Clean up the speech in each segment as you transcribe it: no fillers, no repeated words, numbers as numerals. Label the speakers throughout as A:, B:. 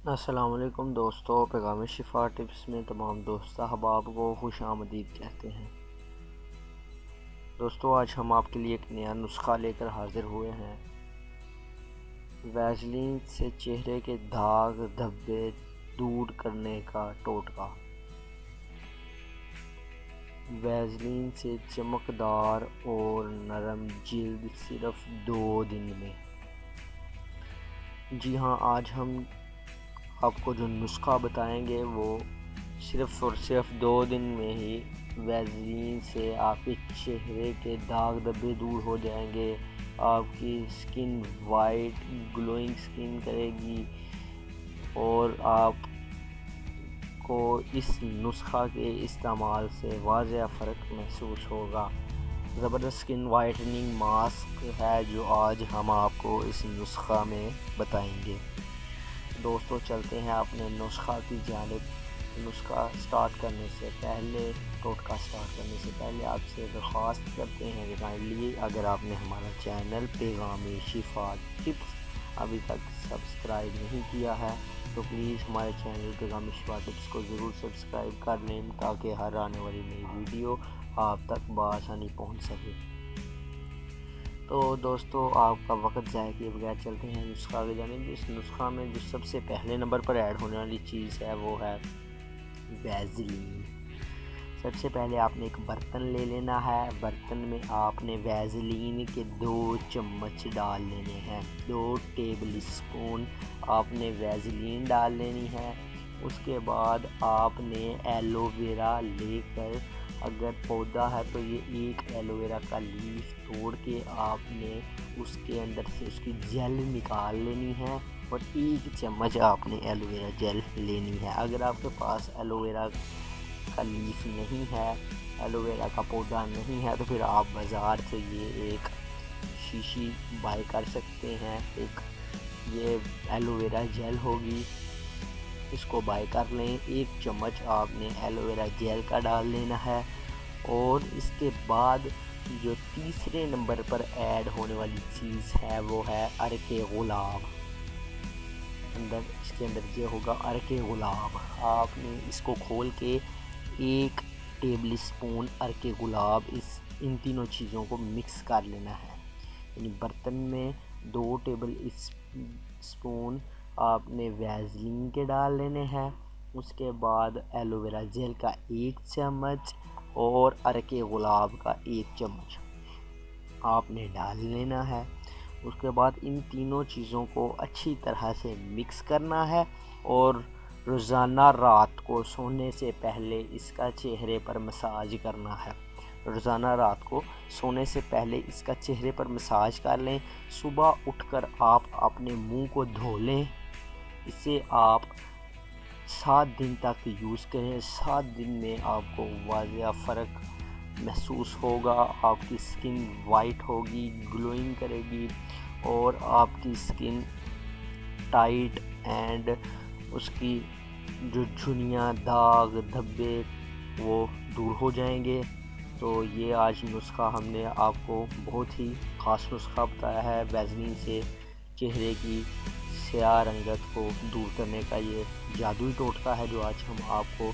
A: السلام علیکم دوستو، پیغام شفا ٹپس میں تمام دوست احباب کو خوش آمدید کہتے ہیں۔ دوستو آج ہم آپ کے لیے ایک نیا نسخہ لے کر حاضر ہوئے ہیں۔ ویزلین سے چہرے کے داغ دھبے دور کرنے کا ٹوٹکا۔ ویزلین سے چمکدار اور نرم جلد صرف 2 دن میں۔ جی ہاں، آج ہم آپ کو جو نسخہ بتائیں گے وہ صرف اور صرف 2 دن میں ہی ویزلین سے آپ کے چہرے کے داغ دھبے دور ہو جائیں گے، آپ کی سکن وائٹ گلوئنگ سکن کرے گی اور آپ کو اس نسخہ کے استعمال سے واضح فرق محسوس ہوگا۔ زبردست سکن وائٹننگ ماسک ہے جو آج ہم آپ کو اس نسخہ میں بتائیں گے۔ دوستو چلتے ہیں اپنے نسخہ کی جانب۔ نسخہ سٹارٹ کرنے سے پہلے، ٹوٹکا سٹارٹ کرنے سے پہلے آپ سے درخواست کرتے ہیں کہ کائنڈلی اگر آپ نے ہمارا چینل پیغام شفا ٹپس ابھی تک سبسکرائب نہیں کیا ہے تو پلیز ہمارے چینل پیغام شفا ٹپس کو ضرور سبسکرائب کر لیں تاکہ ہر آنے والی نئی ویڈیو آپ تک بآسانی پہنچ سکے۔ تو دوستو آپ کا وقت ضائع کیے بغیر چلتے ہیں نسخہ کی جانب۔ اس نسخہ میں جو سب سے پہلے نمبر پر ایڈ ہونے والی چیز ہے وہ ہے ویزلین۔ سب سے پہلے آپ نے ایک برتن لے لینا ہے۔ برتن میں آپ نے ویزلین کے 2 چمچ ڈال لینے ہیں۔ 2 ٹیبل اسپون آپ نے ویزلین ڈال لینی ہے۔ اس کے بعد آپ نے ایلو ویرا لے کر، اگر پودا ہے تو یہ ایک ایلو ویرا کا لیف توڑ کے آپ نے اس کے اندر سے اس کی جیل نکال لینی ہے اور 1 چمچ آپ نے ایلو ویرا جیل لینی ہے۔ اگر آپ کے پاس ایلو ویرا کا لیف نہیں ہے، ایلو ویرا کا پودا نہیں ہے تو پھر آپ بازار سے یہ ایک شیشی بائی کر سکتے ہیں۔ ایک یہ ایلو ویرا جیل ہوگی، اس کو بائی کر لیں۔ 1 چمچ آپ نے ایلو ویرا جیل کا ڈال لینا ہے اور اس کے بعد جو تیسرے نمبر پر ایڈ ہونے والی چیز ہے وہ ہے عرق گلاب۔ اس کے اندر یہ ہوگا عرق گلاب۔ آپ نے اس کو کھول کے 1 ٹیبل اسپون عرق گلاب ان تینوں چیزوں کو مکس کر لینا ہے۔ یعنی برتن میں 2 ٹیبل اسپون آپ نے ویزلین کے ڈال لینے ہیں، اس کے بعد ایلو ویرا جیل کا 1 چمچ اور عرق گلاب کا 1 چمچ آپ نے ڈال لینا ہے۔ اس کے بعد ان تینوں چیزوں کو اچھی طرح سے مکس کرنا ہے اور روزانہ رات کو سونے سے پہلے اس کا چہرے پر مساج کرنا ہے۔ روزانہ رات کو سونے سے پہلے اس کا چہرے پر مساج کر لیں۔ صبح اٹھ کر آپ اپنے منہ کو دھو لیں۔ اسے آپ 7 دن تک یوز کریں۔ 7 دن میں آپ کو واضح فرق محسوس ہوگا۔ آپ کی سکن وائٹ ہوگی، گلوئنگ کرے گی اور آپ کی سکن ٹائٹ اینڈ اس کی جو جھنیاں داغ دھبے وہ دور ہو جائیں گے۔ تو یہ آج نسخہ ہم نے آپ کو بہت ہی خاص نسخہ بتایا ہے۔ ویزلین سے چہرے کی سیاہ رنگت کو دور کرنے کا یہ جادوئی ٹوٹکا ہے جو آج ہم آپ کو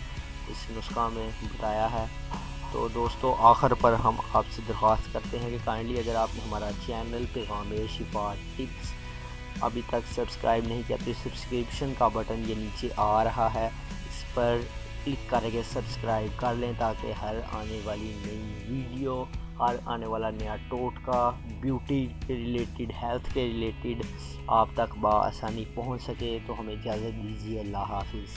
A: اس نسخہ میں بتایا ہے۔ تو دوستو آخر پر ہم آپ سے درخواست کرتے ہیں کہ کائنڈلی اگر آپ نے ہمارا چینل پیغام شفا ٹپس ابھی تک سبسکرائب نہیں کیا تو سبسکرپشن کا بٹن یہ نیچے آ رہا ہے، اس پر کلک کر کے سبسکرائب کر لیں تاکہ ہر آنے والی نئی ویڈیو، ہر آنے والا نیا ٹوٹکا بیوٹی کے ریلیٹڈ، ہیلتھ کے ریلیٹڈ آپ تک بآسانی پہنچ سکے۔ تو ہمیں اجازت دیجیے، اللہ حافظ۔